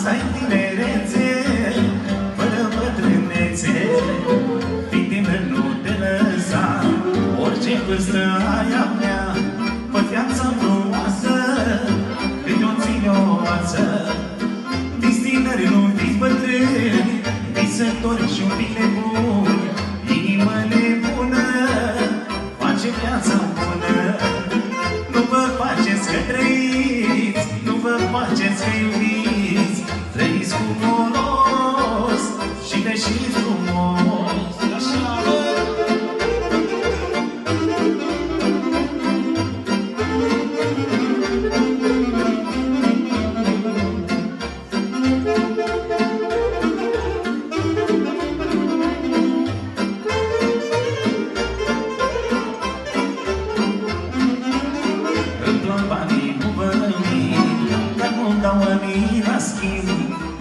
ai tinerețe, fără bătrânețe. Fii tânăr, nu te lăsa, orice vârstă ai avea, fă viața frumoasă, câte o ține o ață. Fiți tineri, nu fiți bătrâni, visători și un pic nebuni. Inimă nebună face viața bună. Nu vă faceți că trăiți, nu vă faceți că iubiți. Trăiți cu folos și deșiți frumos.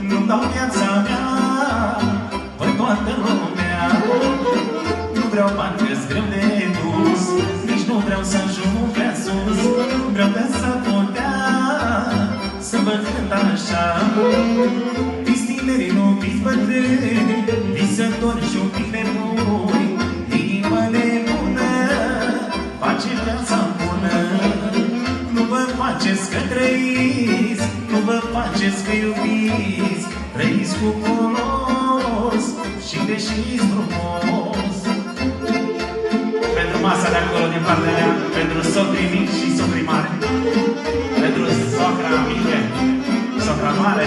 Nu-mi dau viața mea pe toată lumea. Nu vreau bani că-s greu de dus, nici nu vreau să ajung prea sus. Vreau de să putea să vă cânt așa. Fiți tineri, nu fiți bătrâni, visători și un pic nebuni. Inimă nebună face viața bună. Nu vă faceți că trăiți, nu vă faceți că iubiți. Trăiți cu folos și deșiți frumos. Pentru masa de acolo din partea mea, pentru socrii mici și socrii mari, pentru socra mică, socra mare.